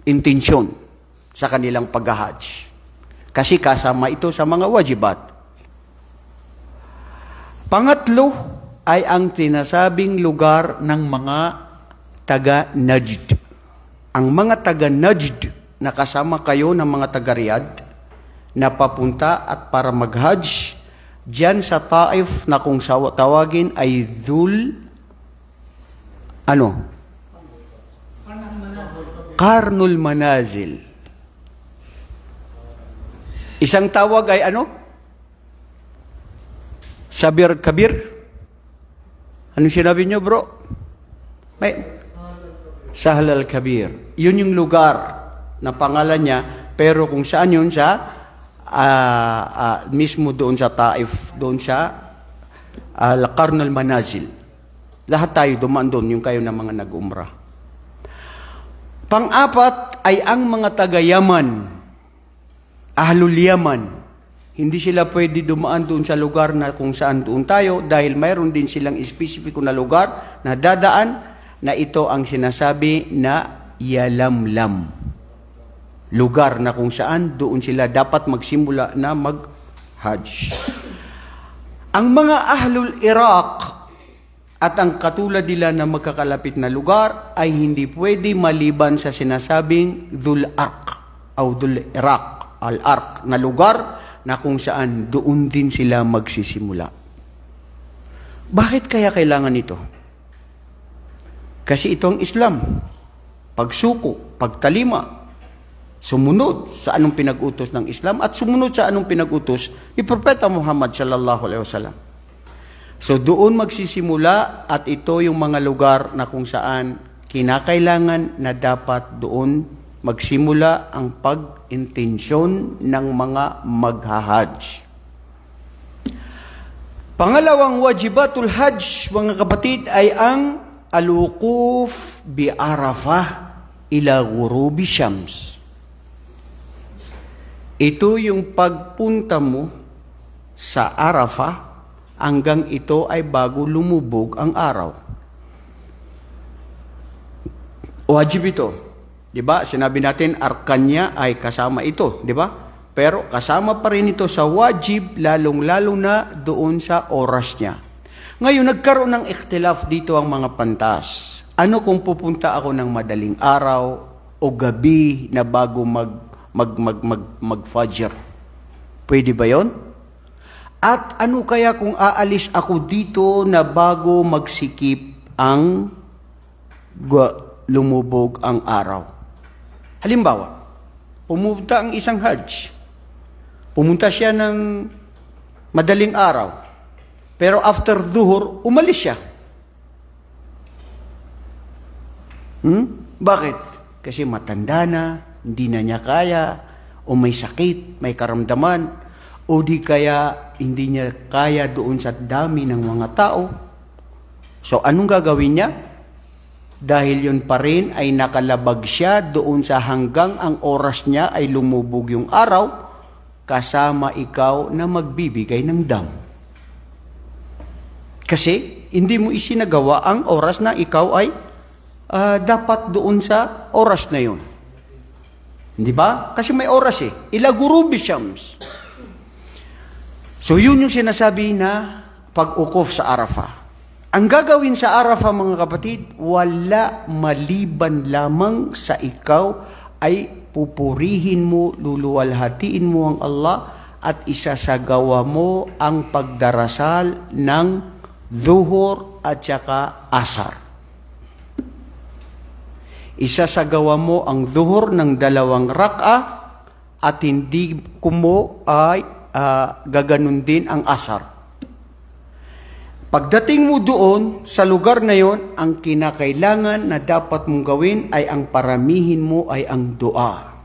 intensyon sa kanilang pag-hajj. Kasi kasama ito sa mga wajibat. Pangatlo ay ang tinasabing lugar ng mga taga-Najd. Ang mga taga-Najd na kasama kayo ng mga taga-Riyadh na papunta at para mag-hajj diyan sa Taif na kung tawagin ay Qarnul Manazil. Isang tawag ay Sabir Kabir. Anong sinabi niyo, bro? Sahal al-Kabir. Yun yung lugar na pangalan niya, pero kung saan yun sa mismo doon sa Taif, doon sa Qarnul Manazil. Lahat tayo dumaan doon, yung kayo na mga nag-umrah. Pang-apat ay ang mga taga-Yaman, Ahlul Yaman. Hindi sila pwede dumaan doon sa lugar na kung saan doon tayo dahil mayroon din silang espesipiko na lugar na dadaan na ito ang sinasabi na Yalamlam. Lugar na kung saan doon sila dapat magsimula na mag-hajj. Ang mga Ahlul Iraq at ang katulad nila na magkakalapit na lugar ay hindi pwede maliban sa sinasabing Dhul Arq o Dhul Iraq, Al-Arq na lugar na kung saan doon din sila magsisimula. Bakit kaya kailangan ito? Kasi ito ang Islam. Pagsuko, pagtalima, sumunod sa anong pinag-utos ng Islam at sumunod sa anong pinag-utos ni Propeta Muhammad sallallahu alaihi wasallam. So doon magsisimula at ito yung mga lugar na kung saan kinakailangan na dapat doon magsimula ang pag-intensyon ng mga maghahajj. Pangalawang wajibatul hajj, mga kapatid, ay ang al-wuquf bi Arafah ila ghurubi syams. Ito yung pagpunta mo sa Arafah hanggang ito ay bago lumubog ang araw. Wajib ito. Diba? Sinabi natin, arkan niya ay kasama ito. Diba? Pero kasama pa rin ito sa wajib, lalong-lalo na doon sa oras niya. Ngayon, nagkaroon ng ikhtilaf dito ang mga pantas. Ano kung pupunta ako ng madaling araw o gabi na bago mag-fajr? Pwede ba yon? At ano kaya kung aalis ako dito na bago magsikip ang lumubog ang araw? Halimbawa, pumunta ang isang hajj. Pumunta siya ng madaling araw. Pero after dhuhr, umalis siya. Bakit? Kasi matanda na, hindi na niya kaya, o may sakit, may karamdaman, o di kaya hindi niya kaya doon sa dami ng mga tao. So, anong gagawin niya? Dahil yun pa rin ay nakalabag siya doon sa hanggang ang oras niya ay lumubog yung araw, kasama ikaw na magbibigay ng dam. Kasi hindi mo isinagawa ang oras na ikaw ay dapat doon sa oras na yun. Hindi ba? Kasi may oras Ila ghurubi syams. So yun yung sinasabi na pag-ukuf sa Arafah. Ang gagawin sa Arafah, mga kapatid, wala maliban lamang sa ikaw ay pupurihin mo, luluwalhatiin mo ang Allah at isasagawa mo ang pagdarasal ng zuhur at saka asar. Isasagawa mo ang zuhur ng 2 rak'a at hindi kumo ay gaganon din ang asar. Pagdating mo doon sa lugar na yon, ang kinakailangan na dapat mong gawin ay ang paramihin mo ay ang dua.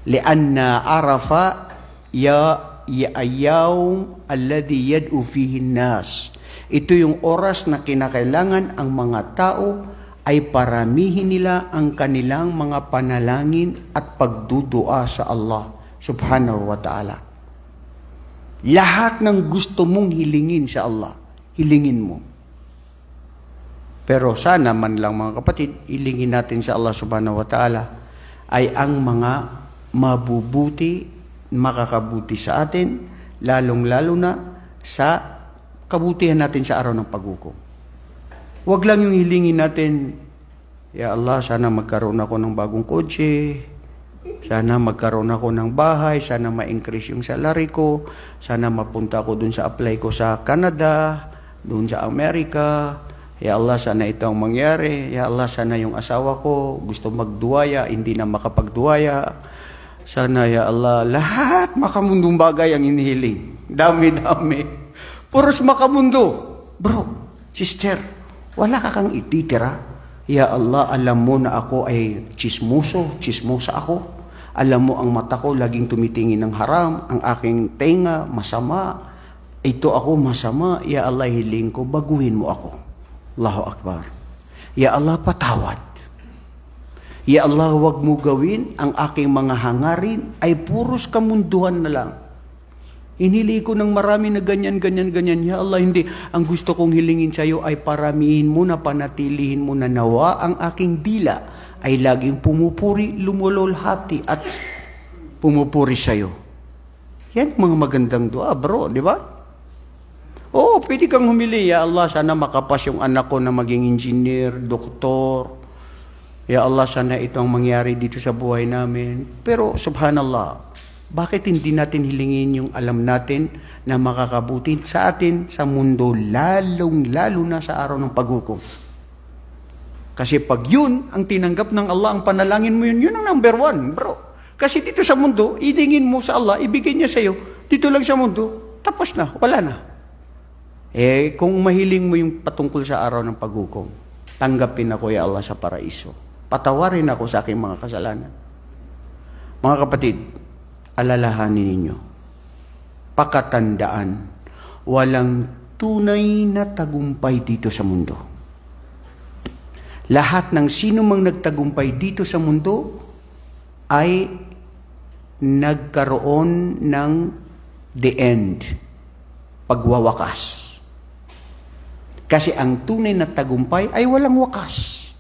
Lianna Arafa yawm alladhi yad'u fihi an-nas. Ito yung oras na kinakailangan ang mga tao ay paramihin nila ang kanilang mga panalangin at pagdudua sa Allah subhanahu wa ta'ala. Lahat ng gusto mong hilingin sa Allah, hilingin mo. Pero sana man lang mga kapatid, ilingin natin sa Allah subhanahu wa ta'ala ay ang mga mabubuti, makakabuti sa atin, lalong-lalo na sa kabutihan natin sa araw ng paghukom. Huwag lang yung hilingin natin, Ya Allah, sana magkaroon ako ng bagong kotse, sana magkaroon ako ng bahay, sana ma-increase yung salary ko, sana mapunta ako dun sa apply ko sa Canada, dun sa Amerika. Ya Allah, sana ito ang mangyari. Ya Allah, sana yung asawa ko gusto magduwaya, hindi na makapagduwaya. Sana, Ya Allah, lahat makamundong bagay ang inihiling. Dami-dami. Puros makamundo. Bro, sister, wala ka kang ititira. Ya Allah, alam mo na ako ay chismosa ako. Alam mo ang mata ko laging tumitingin ng haram, ang aking tenga masama. Ito ako masama. Ya Allah, hiling ko, baguhin mo ako. Allahu Akbar. Ya Allah, patawad. Ya Allah, wag mo gawin ang aking mga hangarin ay puros kamunduhan na lang. Inhili ko ng marami na ganyan. Ya Allah, hindi. Ang gusto kong hilingin sa iyo ay paramihin mo na, panatilihin mo na nawa ang aking dila ay laging pumupuri, lumulolhati at pumupuri sa iyo. Yan mga magandang dua, bro, di ba? Oo, pwede kang humili. Ya Allah, sana makapas yung anak ko na maging engineer, doktor. Ya Allah, sana ito ang mangyari dito sa buhay namin. Pero, subhanallah, bakit hindi natin hilingin yung alam natin na makakabuti sa atin sa mundo, lalong-lalo na sa araw ng paghukom? Kasi pag yun ang tinanggap ng Allah, ang panalangin mo yun ang number one, bro. Kasi dito sa mundo, ilingin mo sa Allah, ibigay niya sa iyo. Dito lang sa mundo, tapos na, wala na. Kung mahiling mo yung patungkol sa araw ng paghukom, tanggapin ako, Ya Allah, sa paraiso. Patawarin ako sa aking mga kasalanan. Mga kapatid, alalahanin ninyo, pakatandaan, walang tunay na tagumpay dito sa mundo. Lahat ng sino mang nagtagumpay dito sa mundo ay nagkaroon ng the end, pagwawakas. Kasi ang tunay na tagumpay ay walang wakas.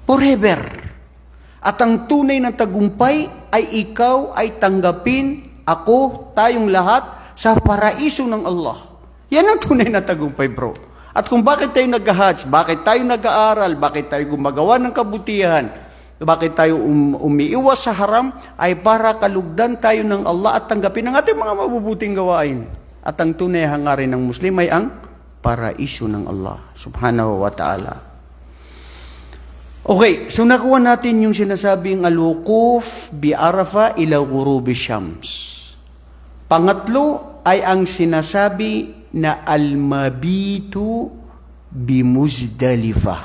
Forever. At ang tunay na tagumpay ay ikaw ay tanggapin, ako, tayong lahat, sa paraiso ng Allah. Yan ang tunay na tagumpay, bro. At kung bakit tayo nag-hajj, bakit tayo nag-aaral, bakit tayo gumagawa ng kabutihan, bakit tayo umiiwas sa haram, ay para kalugdan tayo ng Allah at tanggapin ang ating mga mabubuting gawain. At ang tunay hangarin ng Muslim ay ang paraiso ng Allah, subhanahu wa ta'ala. Okay, so nakuha natin yung sinasabing al-wuquf bi Arafah ila ghurubi syams. Pangatlo ay ang sinasabi na al-mabitu bi Muzdalifah.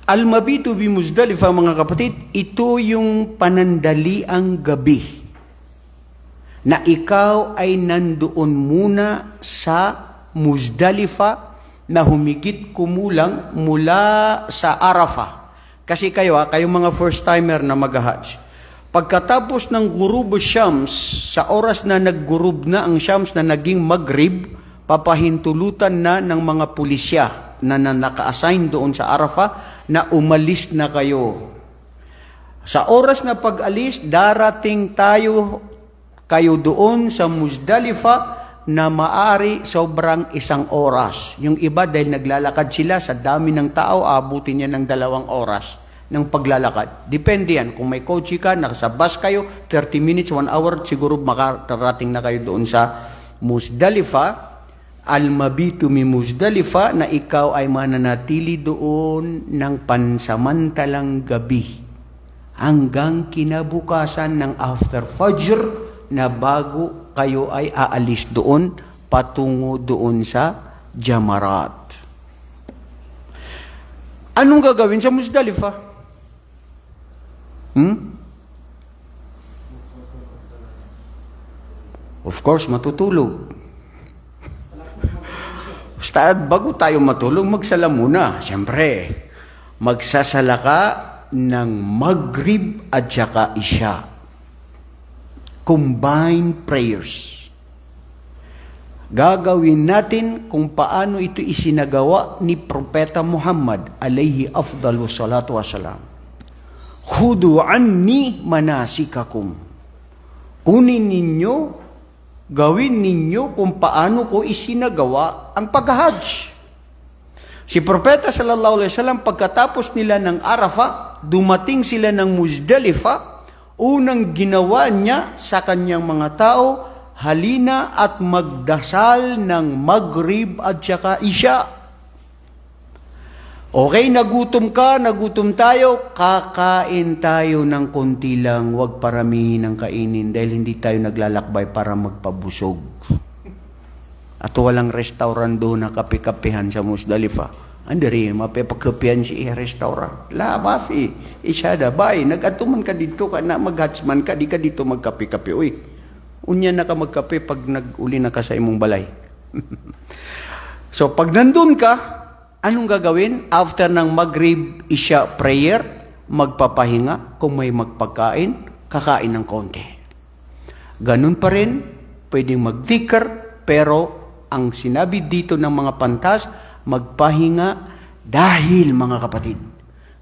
Al-mabitu bi Muzdalifah, mga kapatid, ito yung panandaliang gabi na ikaw ay nandoon muna sa Muzdalifah na humigit kumulang mula sa Arafah. Kasi kayong mga first-timer na mag-hajj, pagkatapos ng Ghurub Syams, sa oras na nag-ghurub na ang Syams na naging Maghrib, papahintulutan na ng mga pulisya na naka-assign doon sa Arafah na umalis na kayo. Sa oras na pag-alis, darating kayo doon sa Muzdalifah na maaari sobrang 1 oras. Yung iba dahil naglalakad sila sa dami ng tao, abutin niya ng 2 oras ng paglalakad. Depende yan. Kung may kotse ka, nasa bus kayo, 30 minutes, 1 hour, siguro makarating na kayo doon sa Muzdalifah. Al-mabitu mi Muzdalifah, na ikaw ay mananatili doon ng pansamantalang gabi hanggang kinabukasan ng after Fajr, na bago kayo ay aalis doon patungo doon sa Jamarat. Anong gagawin sa Muzdalifah? Of course, matutulog. Ustad, bago tayo matulog, magsala muna. Siyempre, magsasala ka ng Maghrib at saka Isya. Combined prayers. Gagawin natin kung paano ito isinagawa ni Propeta Muhammad alayhi afdalu salatu wassalam. Khudu anni manasikakum. Kunin ninyo, gawin ninyo kung paano ko isinagawa ang pag-hajj. Si Propeta sallallahu alaihi wasallam pagkatapos nila ng Arafah, dumating sila ng Muzdalifah, unang ginawa niya sa kanyang mga tao, halina at magdasal ng Maghrib at saka Isya. Okay, nagutom ka, nagutom tayo, kakain tayo ng konti lang, huwag paramihin ang kainin dahil hindi tayo naglalakbay para magpabusog. At walang restaurant doon na kape-kapehan sa Muzdalifah. Andari, mapapagkapehan si restaurant. La, mafi, isyada, bay, nag-atuman ka dito ka na mag-hatsman ka, di ka dito magkape-kape. Uy, unya na ka magkape pag nag-uli na ka sa imong balay. So, pag nandun ka, anong gagawin? After ng Maghrib, Isya prayer, magpapahinga. Kung may magpagkain, kakain ng konti. Ganun pa rin, pwedeng mag-dhikr, pero ang sinabi dito ng mga pantas, magpahinga dahil mga kapatid,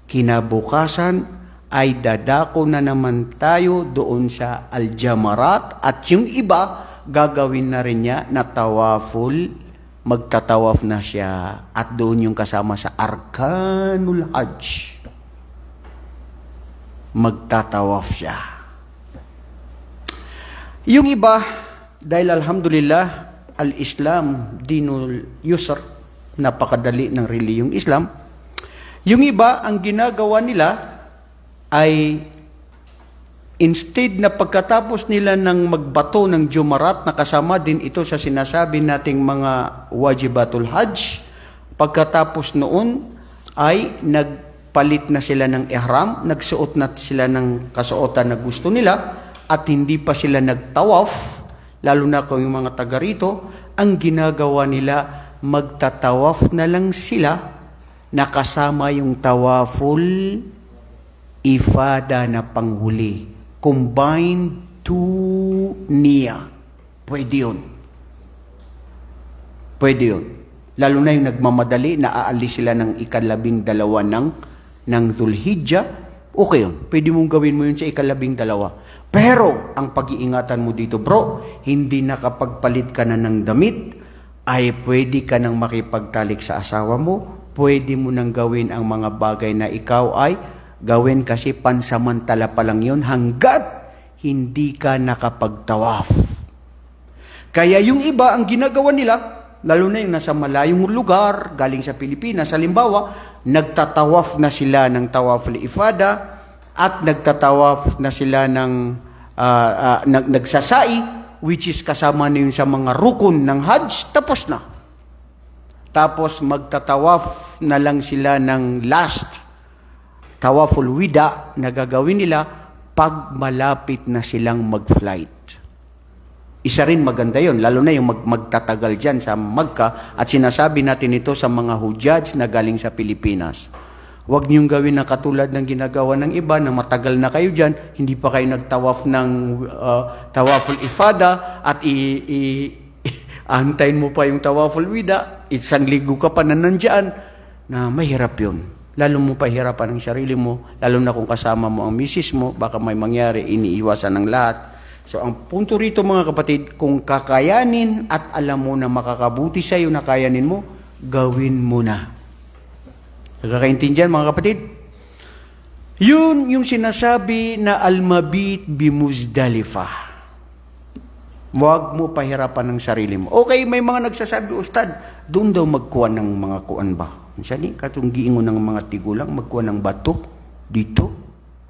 kinabukasan ay dadako na naman tayo doon sa Al-Jamarat at yung iba gagawin na rin niya na tawaful, magtatawaf na siya at doon yung kasama sa Arkanul Hajj. Magtatawaf siya. Yung iba, dahil alhamdulillah, al-Islam, dinul yusr, napakadali ng reliyong Islam, yung iba, ang ginagawa nila, ay instead na pagkatapos nila ng magbato ng Jumarat, nakasama din ito sa sinasabi nating mga wajibatul hajj, pagkatapos noon ay nagpalit na sila ng ihram, nagsuot na sila ng kasuotan na gusto nila at hindi pa sila nagtawaf, lalo na kung yung mga taga rito, ang ginagawa nila, magtatawaf na lang sila, nakasama yung tawaful ifada na panghuli. Combined to niya. Pwede yun. Pwede yun. Lalo na yung nagmamadali, naaalis sila ng ika-12 ng Dhul-Hijjah. Okay yun. Pwede mong gawin mo yun sa ika-12. Pero, ang pag-iingatan mo dito, bro, hindi nakapagpalit ka na ng damit, ay pwede ka nang makipagtalik sa asawa mo, pwede mo nang gawin ang mga bagay na ikaw ay gawin kasi pansamantala pa lang yun hanggat hindi ka nakapagtawaf. Kaya yung iba, ang ginagawa nila, lalo na yung nasa malayong lugar, galing sa Pilipinas, halimbawa, nagtatawaf na sila ng tawaf al-ifada at nagtatawaf na sila ng nagsasai, which is kasama na yun sa mga rukun ng Hajj, tapos na. Tapos magtatawaf na lang sila ng last tawaful wida na gagawin nila pag malapit na silang mag-flight. Isa rin maganda yon, lalo na yung magtatagal dyan sa Magka at sinasabi natin ito sa mga hujjaj na galing sa Pilipinas. Huwag niyong gawin na katulad ng ginagawa ng iba na matagal na kayo dyan, hindi pa kayo nagtawaf ng tawaful ifada at antayin mo pa yung tawaful wida, isang ligo ka pa na nandyan, na mahirap yun. Lalo mo pahirapan ang sarili mo, lalo na kung kasama mo ang misis mo, baka may mangyari, iniiwasan ng lahat. So ang punto rito mga kapatid, kung kakayanin at alam mo na makakabuti sa iyo na kayanin mo, gawin mo na. Nakakaintindihan mga kapatid? Yun yung sinasabi na al-mabit bimuzdalifah. Huwag mo pahirapan ng sarili mo. Okay, may mga nagsasabi, Ustad, doon daw magkuha ng mga kuan ba? Sani, katong giingon ng mga tigulang, magkuha ng bato dito.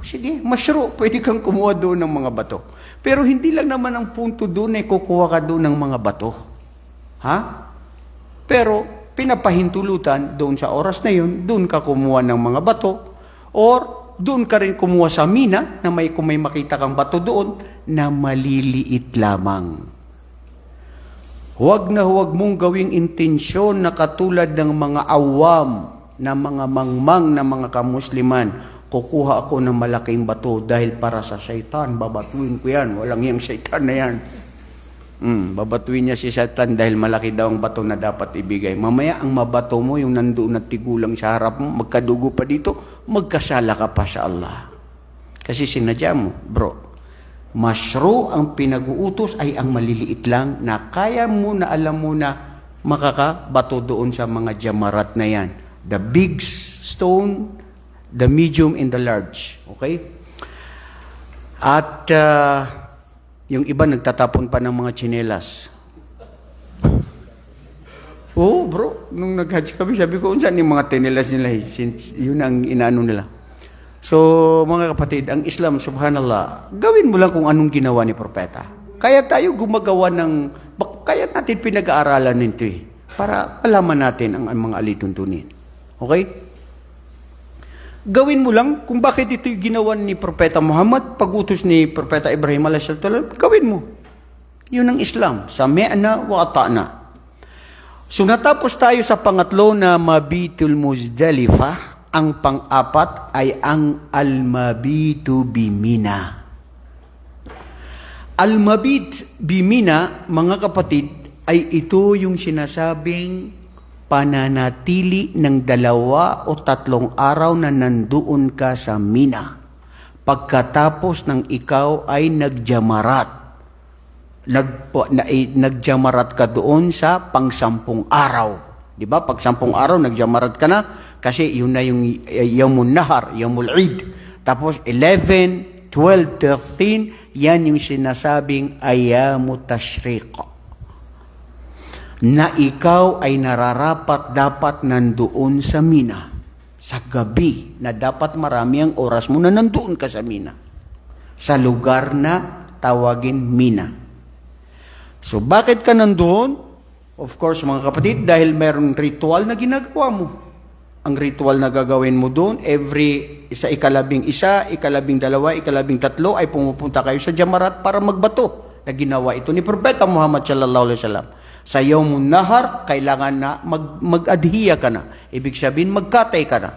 Sige, masyro, pwede kang kumuha doon ng mga bato. Pero hindi lang naman ang punto doon ay kukuha ka doon ng mga bato. Ha? Pero pinapahintulutan doon sa oras na yun, doon ka kumuha ng mga bato. Or doon ka rin kumuha sa mina na kung may makita kang bato doon na maliliit lamang. Huwag na huwag mong gawing intensyon na katulad ng mga awam, na mga mangmang na mga kamusliman. Kukuha ako ng malaking bato dahil para sa syaitan, babatuin ko yan. Walang yung syaitan na yan. Babatuin niya si Satan dahil malaki daw ang bato na dapat ibigay. Mamaya ang mabato mo, yung nandoon na tigulang sa harap mo, magkadugo pa dito, magkasala ka pa sa Allah. Kasi sinadya mo, bro. Masyru ang pinag-uutos ay ang maliliit lang na kaya mo na alam mo na makakabato doon sa mga jamarat na yan. The big stone, the medium, and the large. Okay? At yung iba nagtatapon pa ng mga tsinelas. Oo, bro. Nung nag-hajj kami, sabi ko, saan yung mga tsinelas nila? Since yun ang inaano nila. So, mga kapatid, ang Islam, subhanallah, gawin mo lang kung anong ginawa ni Propeta. Kaya tayo gumagawa kaya natin pinag-aaralan nito para malaman natin ang mga alituntunin. Okay? Gawin mo lang kung bakit ito yung ginawa ni Propeta Muhammad, pag-utos ni Propeta Ibrahim a.s. Gawin mo. Yun ang Islam. Sami'na wa ata'na. So natapos tayo sa pangatlo na mabitul Muzdalifah. Ang pang-apat ay ang al-mabitu bimina. Al-mabit bimina, mga kapatid, ay ito yung sinasabing pananatili ng 2 o 3 araw na nandoon ka sa Mina. Pagkatapos ng ikaw ay nagjamarat. Nagjamarat ka doon sa pang-10 araw. Di ba? Pag 10 araw, nagjamarat ka na kasi yun na yung Yawmun Nahar, Yawmul Eid. Tapos 11, 12, 13, yan yung sinasabing Ayamu Tashriq. Na ikaw ay nararapat dapat nandoon sa Mina. Sa gabi na dapat marami ang oras mo na nandoon ka sa Mina. Sa lugar na tawagin Mina. So bakit ka nandoon? Of course mga kapatid, dahil mayroong ritual na ginagawa mo. Ang ritual na gagawin mo doon, sa ikalabing 2, ikalabing 3 ay pumupunta kayo sa Jamarat para magbato. Na ginawa ito ni Propeta Muhammad sallallahu alaihi wasallam. Sa Yawmun Nahar, kailangan na mag-adhiya ka na. Ibig sabihin, magkatay ka na.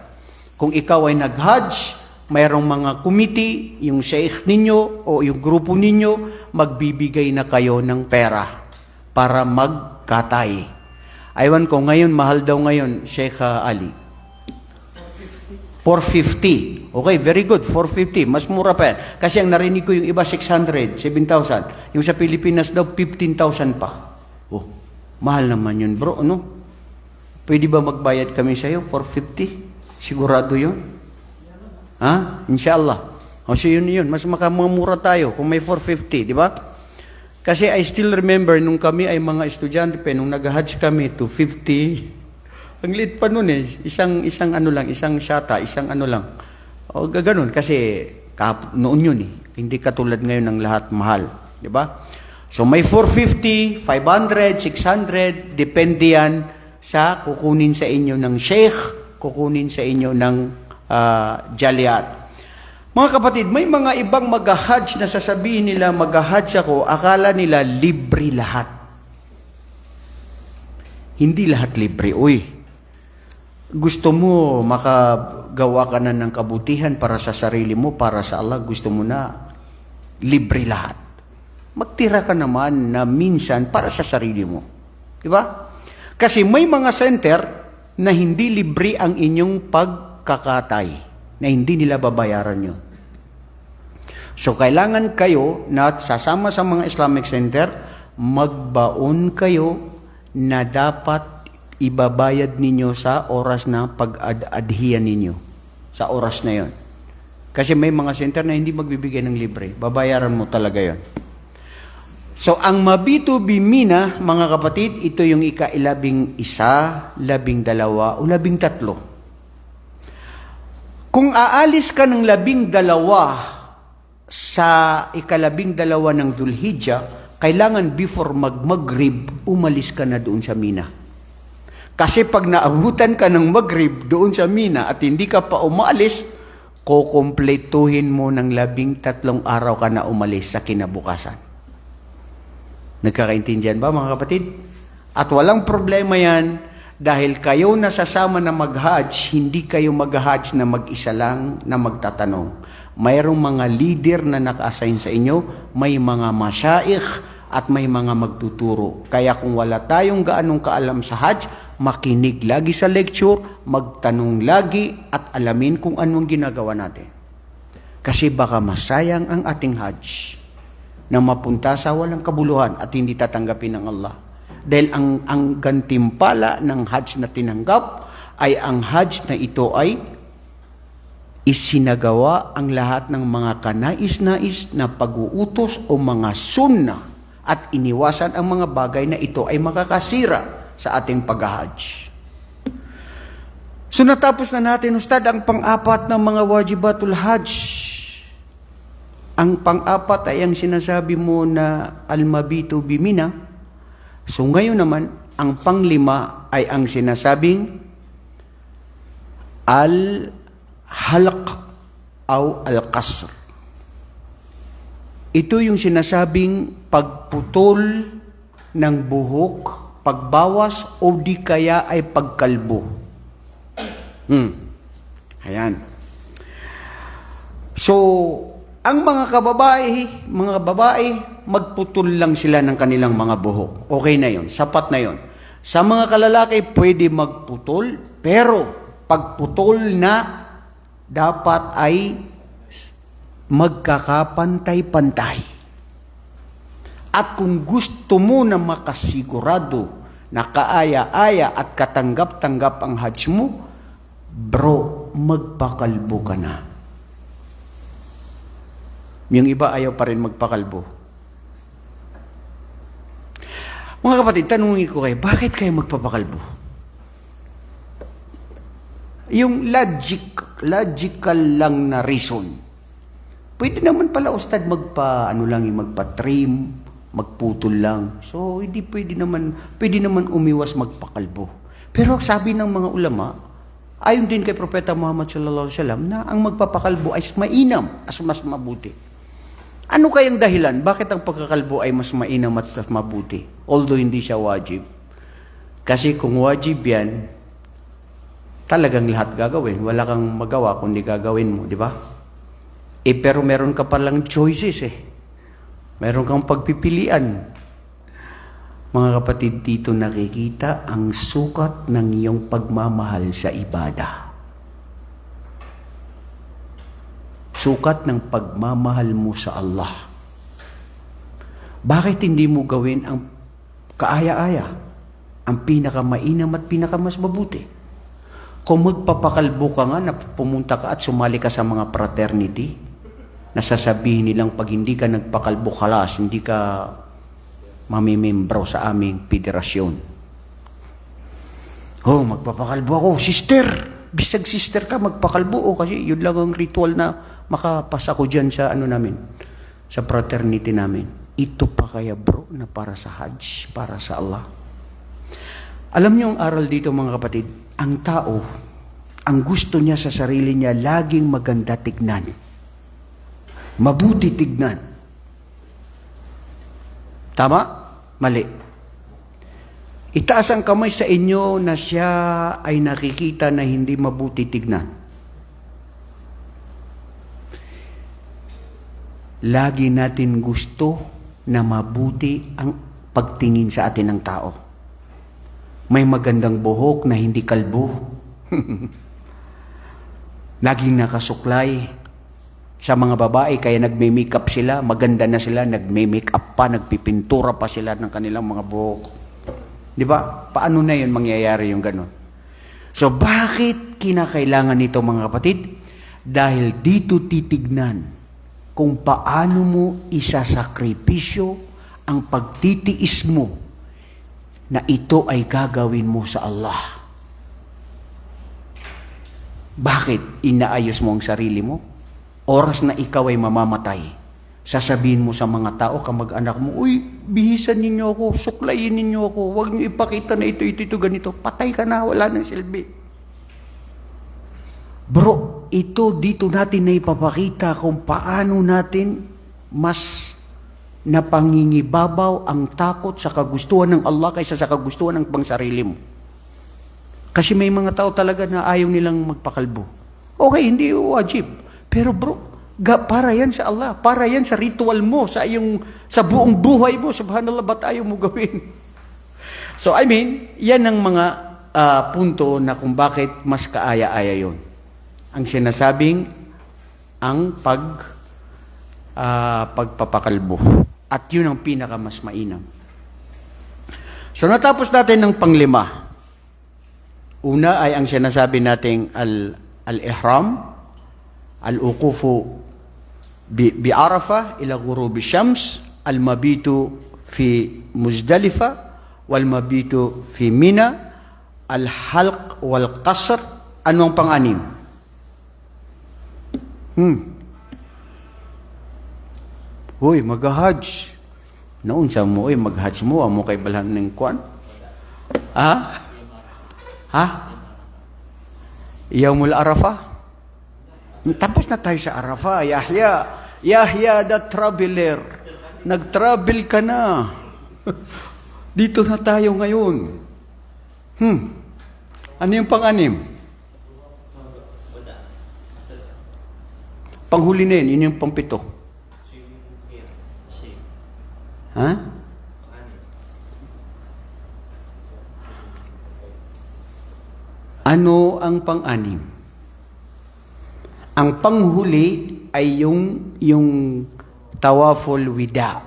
Kung ikaw ay nag-hajj, mayroong mga committee, yung sheikh ninyo o yung grupo ninyo, magbibigay na kayo ng pera para magkatay. Aywan ko, ngayon, mahal daw ngayon, Sheikh Ali. 450. Okay, very good, 450. Mas mura pa yan. Kasi ang narinig ko yung iba, 600, 7,000. Yung sa Pilipinas daw, 15,000 pa. Oh, mahal naman yun, bro, ano? Pwede ba magbayad kami sa'yo? 450? Sigurado yun? Ha? Inshallah. O so yun. Mas makamamura tayo kung may 450, di ba? Kasi I still remember nung kami ay mga estudyante pa, nung nag-hajj kami to 50, ang liit pa nun isang shata, isang ano lang. O ganoon kasi noon yun Hindi katulad ngayon ng lahat mahal, di ba? So may 450, 500, 600, depende yan sa kukunin sa inyo ng sheikh, kukunin sa inyo ng jaliyat. Mga kapatid, may mga ibang mag-hajj na sasabihin nila, mag-hajj ako, akala nila libre lahat. Hindi lahat libre. Uy, gusto mo makagawa ka na ng kabutihan para sa sarili mo, para sa Allah, gusto mo na libre lahat. Magtira ka naman na minsan para sa sarili mo. Di ba? Kasi may mga center na hindi libre ang inyong pagkakatay, na hindi nila babayaran yun. So, kailangan kayo na sasama sa mga Islamic Center, magbaon kayo na dapat ibabayad ninyo sa oras na pag-adhiyan ninyo. Sa oras na yon. Kasi may mga center na hindi magbibigay ng libre. Babayaran mo talaga yon. So, ang mabitu bimina, mga kapatid, ito yung ika-11, 12, o 13. Kung aalis ka ng 12 sa ika-12 ng Dhul-Hijjah, kailangan before mag-Maghrib, umalis ka na doon sa Mina. Kasi pag naabutan ka ng Maghrib doon sa Mina at hindi ka pa umalis, kukumpletuhin mo ng 13 araw ka na umalis sa kinabukasan. Nagkakaintindihan ba mga kapatid? At walang problema yan dahil kayo nasasama na mag-hajj, hindi kayo mag-hajj na mag-isa lang na magtatanong. Mayroong mga leader na naka-assign sa inyo, may mga masyaikh at may mga magtuturo. Kaya kung wala tayong gaanong kaalam sa Hajj, makinig lagi sa lecture, magtanong lagi at alamin kung anong ginagawa natin. Kasi baka masayang ang ating Hajj na mapunta sa walang kabuluhan at hindi tatanggapin ng Allah. Dahil ang gantimpala ng Hajj na tinanggap ay ang Hajj na ito ay isinagawa ang lahat ng mga kanais-nais na pag-uutos o mga sunnah at iniwasan ang mga bagay na ito ay makakasira sa ating pag-Hajj. So natapos na natin, Ustad, ang pang-apat ng mga wajibatul Hajj. Ang pang-apat ay ang sinasabi mo na al-mabitu bimina. So ngayon naman, ang pang-lima ay ang sinasabing al-halq o al-qasr. Ito yung sinasabing pagputol ng buhok, pagbawas o di kaya ay pagkalbo. Ayan. So, ang mga babae, magputol lang sila ng kanilang mga buhok. Okay na yon, sapat na yon. Sa mga kalalaki, pwede magputol, pero pagputol na dapat ay magkakapantay-pantay. At kung gusto mo na makasigurado na kaaya-aya at katanggap-tanggap ang Hajj mo, bro, magpakalbo ka na. Yung iba ayaw pa rin magpakalbo. Mga kapatid, tanungin ko kayo, bakit kayo magpapakalbo? Yung logical lang na reason. Pwede naman pala, Ustad, magpa-trim, magputol lang. So, hindi pwede naman umiwas magpakalbo. Pero sabi ng mga ulama, ayon din kay Propeta Muhammad sallallahu alaihi wasallam, na ang magpapakalbo ay mainam, mas mabuti. Ano kayang dahilan? Bakit ang pagkakalbo ay mas mainam at mas mabuti? Although hindi siya wajib. Kasi kung wajib yan, talagang lahat gagawin. Wala kang magawa kundi gagawin mo, di ba? Pero meron ka palang choices . Meron kang pagpipilian. Mga kapatid, dito nakikita ang sukat ng iyong pagmamahal sa ibada. Sukat ng pagmamahal mo sa Allah. Bakit hindi mo gawin ang kaaya-aya? Ang pinakamainam at pinakamas mabuti. Kung magpapakalbo ka nga na pumunta ka at sumali ka sa mga fraternity, nasasabihin nilang pag hindi ka nagpakalbo kalas, hindi ka mamimembro sa aming federasyon. Oh, magpapakalbo ako, sister! Bisag sister ka, magpakalbo. Kasi yun lang ang ritual na makapasa ko dyan sa sa fraternity namin. Ito pa kaya, bro, na para sa Hajj, para sa Allah. Alam niyo ang aral dito, mga kapatid, ang tao, ang gusto niya sa sarili niya, laging maganda tignan. Mabuti tignan. Tama? Mali. Itaas ang kamay sa inyo na siya ay nakikita na hindi mabuti tignan. Lagi natin gusto na mabuti ang pagtingin sa atin ng tao. May magandang buhok na hindi kalbo. Laging nakasuklay. Sa mga babae, kaya nagme-makeup sila, maganda na sila, nagme-makeup pa, nagpipintura pa sila ng kanilang mga buhok. Di ba? Paano na yun mangyayari yung ganun? So, bakit kinakailangan nito, mga kapatid? Dahil dito titignan kung paano mo isasakripisyo ang pagtitiis mo na ito ay gagawin mo sa Allah. Bakit inaayos mo ang sarili mo? Oras na ikaw ay mamamatay, sasabihin mo sa mga tao, kamag-anak mo, uy, bihisan ninyo ako, suklayin ninyo ako, huwag niyo ipakita na ito, ganito. Patay ka na, wala nang silbi. Bro, ito dito natin na ipapakita kung paano natin mas napangingibabaw ang takot sa kagustuhan ng Allah kaysa sa kagustuhan ng pangsarili mo. Kasi may mga tao talaga na ayaw nilang magpakalbo. Okay, hindi wajib. Pero bro, Para yan sa Allah. Para yan sa ritual mo, sa buong buhay mo. Subhanallah, ba't ayaw mo gawin? So, I mean, yan ang mga punto na kung bakit mas kaaya-aya yun. Ang sinasabing, ang pagpapakalbo. At yun ang pinakamas mainam. So, natapos natin ng panglima. Una ay ang sinasabi nating al-ihram, al-uqufu bi Arafah ila ghurubi syams, al-mabitu fi Muzdalifa, wal-mabitu fi Mina, al-halq wal-qasr. Ano ang pang-anim? Hoy, mag-hajj. Naunsa mo, mag-hajj mo, amo kay balhan ng kwan? Yaumul Arafah? Tapos na tayo sa Arafah. Yahya the traveler. Nag-travel ka na. Dito na tayo ngayon. Ano yung pang-anim? Panghuli na yun. Yun yung pang-pito. Ano ang pang-anim? Ang panghuli ay yung tawaful wida.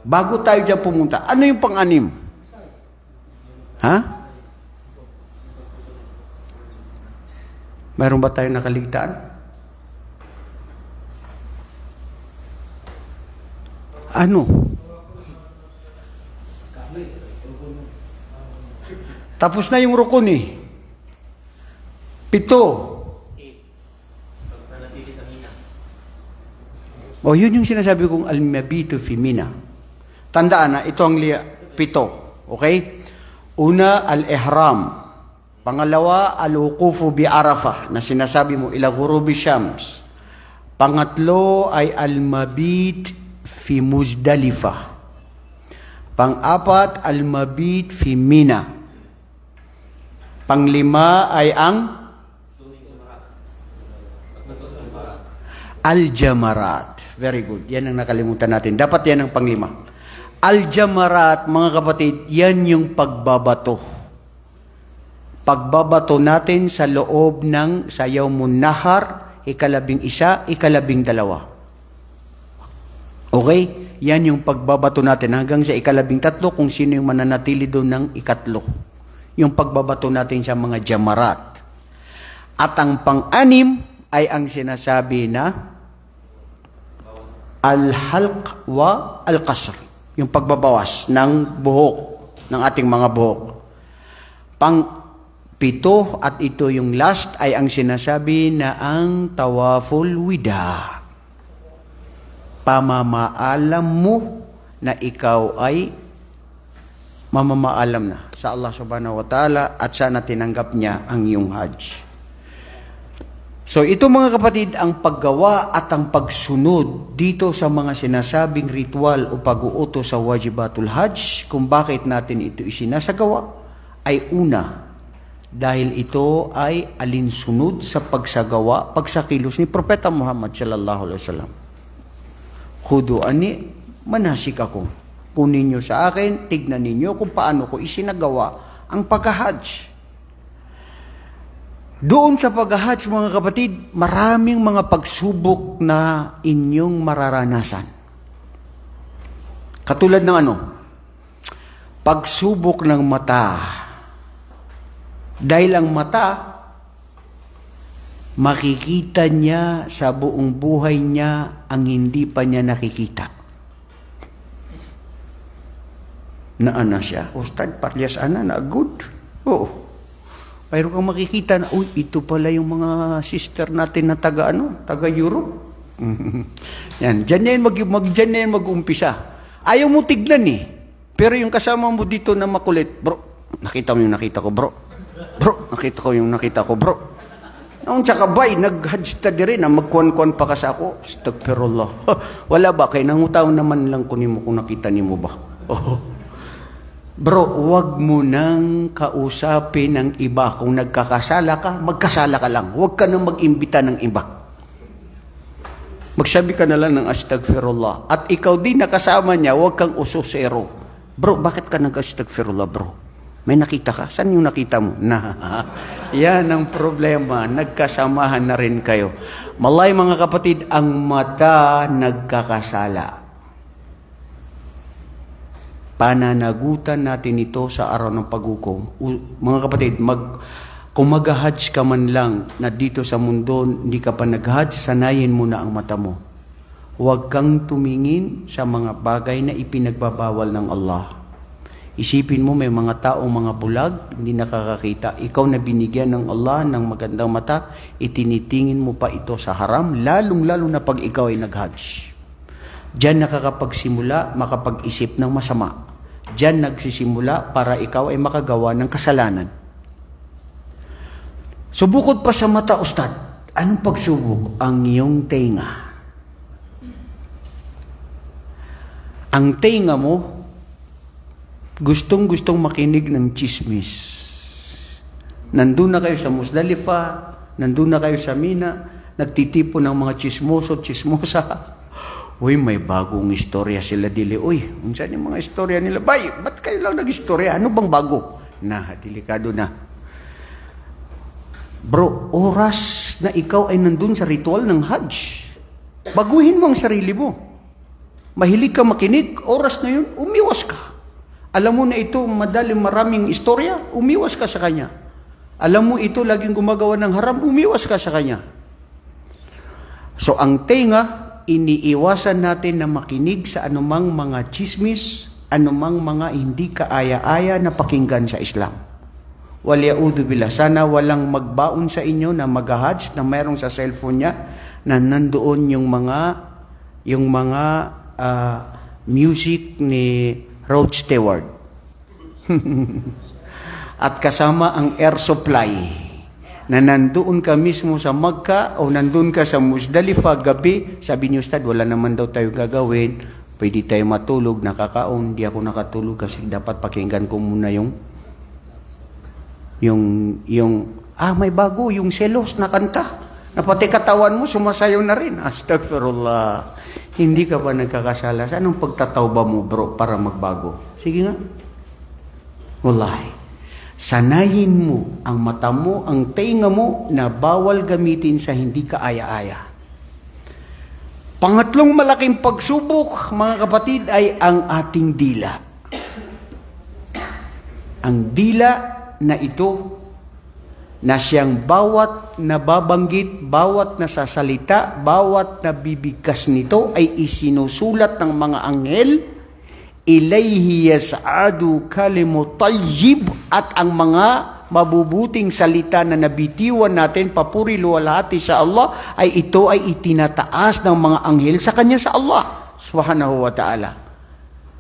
Bago tayo dyan pumunta, ano yung pang-anim? Mayroon ba tayo nakaligtaan? Ano? Tapos na yung rukun eh. 7. Yun yung sinasabi kong al-mabitu fi Mina. Tandaan na, ito ang 7. Okay? Una, al-ihram. Pangalawa, al-uqufu bi Arafah, na sinasabi mo, ila ghurubi syams. Pangatlo ay al-mabit fi Muzdalifa. Pang-apat, al-mabit fi Mina. Panglima ay ang al-jamarat. Very good. Yan ang nakalimutan natin. Dapat yan ang panglima. Al-jamarat, mga kapatid, yan yung pagbabato. Pagbabato natin sa loob ng sayaw munahar, 11, 12. Okay? Yan yung pagbabato natin hanggang sa 13 kung sino yung mananatili doon ng 3. Yung pagbabato natin sa mga jamarat. At ang pang-6 ay ang sinasabi na al-halq wa al-qasr. Yung pagbabawas ng buhok, ng ating mga buhok. Pang-7 at ito yung last ay ang sinasabi na ang tawaful wida. Pamamaalam mo na ikaw ay mamamaalam na sa Allah subhanahu wa ta'ala at sana tinanggap niya ang iyong hajj. So ito mga kapatid, ang paggawa at ang pagsunod dito sa mga sinasabing ritual o pag-uutos sa wajibatul hajj, kung bakit natin ito isinasagawa, ay una, dahil ito ay alinsunod sa pagsagawa, pagsakilos ni Propeta Muhammad sallallahu alaihi wasallam. Khudu ani manasik ako. Kunin nyo sa akin, tignan ninyo kung paano ko isinagawa ang pag-hajj. Doon sa pag-hajj, mga kapatid, maraming mga pagsubok na inyong mararanasan. Katulad ng ano? Pagsubok ng mata. Dahil ang mata, makikita niya sa buong buhay niya ang hindi pa niya nakikita. Naana siya. Ustad, paryas ana na good. Oo. Mayroon kang makikita na, ito pala yung mga sister natin na taga-Europe. Yan, dyan na yan mag-umpisa. Ayaw mo tignan eh. Pero yung kasama mo dito na makulit, bro, nakita mo yung nakita ko, bro. Bro, nakita ko yung nakita ko, bro. Noong tsaka bay, nag-hajj study rin, magkuhan-kuhan pa ka sa ako. Astagfirullah. Wala ba? Kaya nangutaw naman lang kunin mo kung nakita ni mo ba. Bro, huwag mo nang kausapin ng iba. Kung nagkakasala ka, magkasala ka lang. Huwag ka nang mag-imbita ng iba. Magsabi ka na lang ng astagfirullah. At ikaw din nakasama niya, huwag kang usosero. Bro, bakit ka nag-astagfirullah, bro? May nakita ka? Saan yung nakita mo? Yan ang problema. Nagkasamahan na rin kayo. Malay mga kapatid, ang mata nagkakasala. Pananagutan natin ito sa araw ng paghukom. Mga kapatid, kung mag-hajj ka man lang na dito sa mundo, hindi ka pa nag-hajj, sanayin mo na ang mata mo. Huwag kang tumingin sa mga bagay na ipinagbabawal ng Allah. Isipin mo may mga taong mga bulag, hindi nakakakita. Ikaw na binigyan ng Allah ng magandang mata, itinitingin mo pa ito sa haram, lalong-lalo na pag ikaw ay nag-hajj. Diyan nakakapagsimula, makapag-isip ng masama. Diyan nagsisimula para ikaw ay makagawa ng kasalanan. So bukod pa sa mata, Ustad, anong pagsubok? Ang iyong tenga. Ang tenga mo, gustong-gustong makinig ng chismis. Nandun na kayo sa Musdalifah, nandun na kayo sa Mina, nagtitipo ng mga chismosa. Uy, may bagong istorya sila, dili. Uy, unsan yung mga istorya nila? Bay, ba't kayo lang nag-istorya? Ano bang bago? Delikado na. Bro, oras na ikaw ay nandun sa ritual ng Hajj, baguhin mo ang sarili mo. Mahilig ka makinig, oras na yun, umiwas ka. Alam mo na ito, maraming istorya, umiwas ka sa kanya. Alam mo ito, laging gumagawa ng haram, umiwas ka sa kanya. So ang tenga, iniiwasan natin na makinig sa anumang mga chismis, anumang mga hindi kaaya-aya na pakinggan sa Islam. Waliyaudu billah. Sana walang magbaon sa inyo na mag-hajj na mayroong sa cellphone niya na nandoon yung mga music ni Rod Stewart. At kasama ang air supply na nandoon ka mismo sa Makkah o nandoon ka sa Musdalifah gabi. Sabi niyo, Ustad, wala naman daw tayo gagawin. Pwede tayo matulog, nakakaon. Di ako nakatulog kasi dapat pakinggan ko muna may bago, yung selos na kanta. Na pati katawan mo, sumasayaw na rin. Astagfirullah. Hindi ka ba nagkakasala? Anong pagtatawba mo, bro, para magbago? Sige nga. Wallahi. Sanayin mo ang mata mo, ang tenga mo, na bawal gamitin sa hindi kaaya-aya. Pangatlong malaking pagsubok, mga kapatid, ay ang ating dila. Ang dila na ito, na siyang bawat nababanggit, bawat nasasalita, bawat nabibigkas nito ay isinusulat ng mga anghel, ilayhi yas'adu kalimu tayyib, at ang mga mabubuting salita na nabitiwan natin, papuri luwalhati sa Allah, ay ito ay itinataas ng mga anghel sa kanya sa Allah subhanahu wa ta'ala.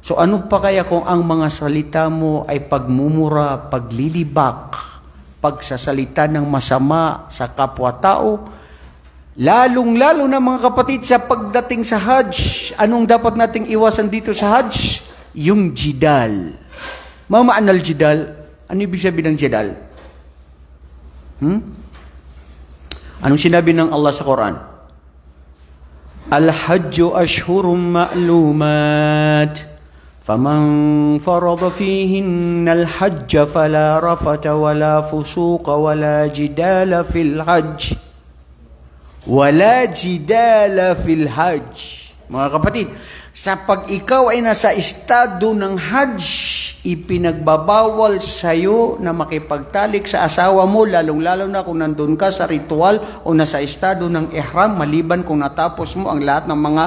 So ano pa kaya kung ang mga salita mo ay pagmumura, paglilibak, pagsasalita ng masama sa kapwa-tao, lalong-lalo na mga kapatid sa pagdating sa Hajj, anong dapat nating iwasan dito sa Hajj? Yung jidal. Ma'anal jidal? Ano ibig sabihin ng jidal? Anong sinabi ng Allah sa Quran? Al-Hajju ashhurum ma'lumat. فَمَنْ فَرَضَ فِيهِنَّ الْحَجَّ فَلَا رَفَثَ وَلَا فُسُوقَ وَلَا جِدَالَ فِي الْحَجِّ. وَلَا جِدَالَ فِي الْحَجِّ. Mga kapatid, sa pag ikaw ay nasa estado ng Hajj, ipinagbabawal sa'yo na makipagtalik sa asawa mo, lalong-lalo na kung nandun ka sa ritual o nasa estado ng ihram, maliban kung natapos mo ang lahat ng mga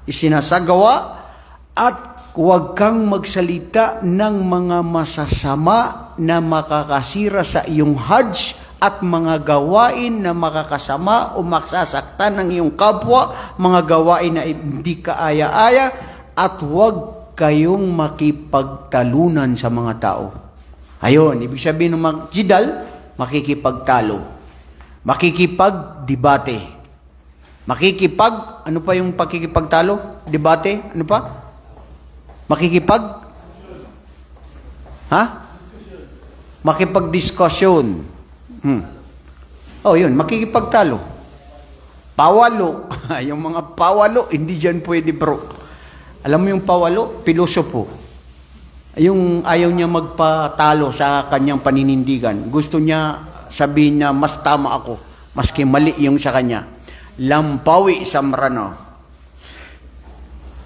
isinasagawa, at huwag kang magsalita ng mga masasama na makakasira sa iyong Hajj at mga gawain na makakasama o maksasaktan ng iyong kapwa, mga gawain na hindi kaaya-aya, at huwag kayong makipagtalunan sa mga tao. Ayun, ibig sabihin ng jidal, makikipagtalo, makikipagdebate, ano pa yung pakikipagtalo? Debate? Ano pa? Makipagdiskusyon. Yun, makikipagtalo. Pawalo. Yung mga pawalo, hindi dyan pwede bro. Alam mo yung pawalo? Pilosopo. Yung ayaw niya magpatalo sa kanyang paninindigan. Gusto niya sabihin niya, mas tama ako. Maski mali yung sa kanya. Lampawi Samrano.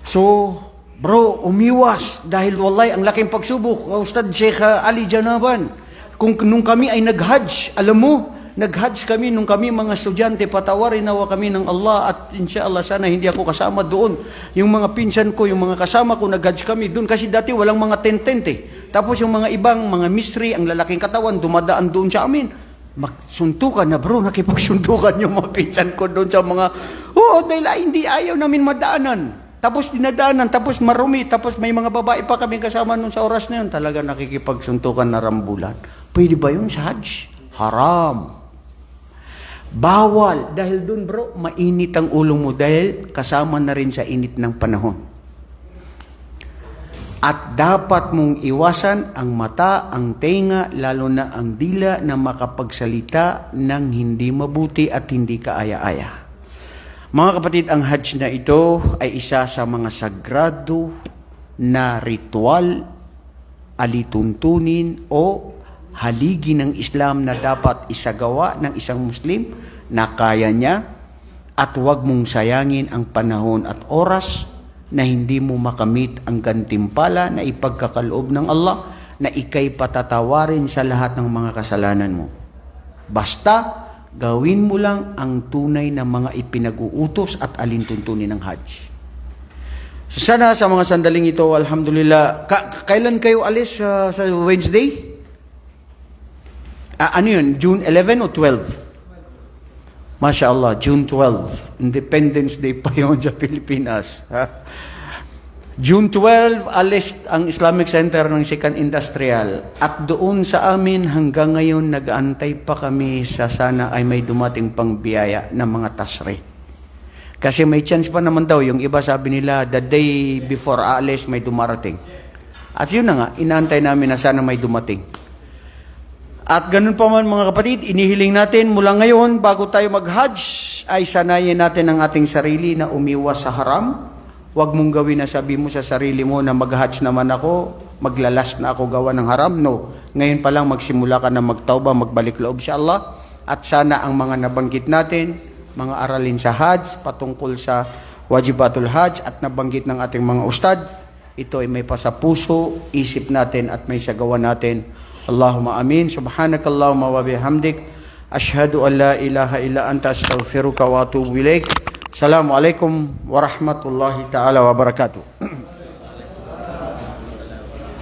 So, bro, umiwas. Dahil wallahi, ang laking pagsubok. Ustad Sheikh Ali Janaban. Nung kami ay nag-hajj, alam mo, nag-hajj kami nung kami mga estudyante, patawarin nawa kami ng Allah at inshallah sana hindi ako kasama doon. Yung mga pinsan ko, yung mga kasama ko, nag-hajj kami doon kasi dati walang mga tent-tent eh. Tapos yung mga ibang, mga mystery, ang lalaking katawan, dumadaan doon sa amin. Magsuntukan na bro, nakipagsuntukan yung mga pinsan ko doon sa mga, dahil hindi ayaw namin madaanan. Tapos dinadaanan, tapos marumi, tapos may mga babae pa kami kasama noon sa oras na yun. Talaga nakikipagsuntukan na rambulan. Pwede ba yun sa Hajj? Haram. Bawal. Dahil dun bro, mainit ang ulo mo dahil kasama na rin sa init ng panahon. At dapat mong iwasan ang mata, ang tenga, lalo na ang dila na makapagsalita ng hindi mabuti at hindi kaaya-aya. Mga kapatid, ang Hajj na ito ay isa sa mga sagrado na ritual, alituntunin o haligi ng Islam na dapat isagawa ng isang Muslim na kaya niya at huwag mong sayangin ang panahon at oras na hindi mo makamit ang gantimpala na ipagkakaloob ng Allah na ikay patatawarin sa lahat ng mga kasalanan mo. Basta gawin mo lang ang tunay na mga ipinag-uutos at alintuntunin ng Hajj. So sana sa mga sandaling ito, alhamdulillah, kailan kayo alis sa Wednesday? Ano yun? June 11 o 12? Masya Allah, June 12. Independence Day pa yun sa Pilipinas. June 12, alis ang Islamic Center ng Second Industrial. At doon sa amin hanggang ngayon nag-aantay pa kami sa sana ay may dumating pang biyaya ng mga tasre. Kasi may chance pa naman daw. Yung iba sabi nila, the day before aalis may dumarating. At yun na nga, inaantay namin na sana may dumating. At ganun pa man mga kapatid, inihiling natin mula ngayon bago tayo mag-Hajj ay sanayin natin ang ating sarili na umiwas sa haram. Huwag mong gawin na sabi mo sa sarili mo na mag-Hajj naman ako, maglalas na ako gawa ng haram. No, ngayon pa lang magsimula ka na magtauba, magbalik loob sa Allah. At sana ang mga nabanggit natin, mga aralin sa Hajj, patungkol sa wajibatul Hajj at nabanggit ng ating mga ustad, ito ay may pasapuso, isip natin at may sagawa natin. Allahumma amin. Subhanakallahumma wa bihamdik. Ashhadu an la ilaha illa anta astaghfiruka wa atubu ilaik. Assalamualaikum warahmatullahi taala wabarakatuh.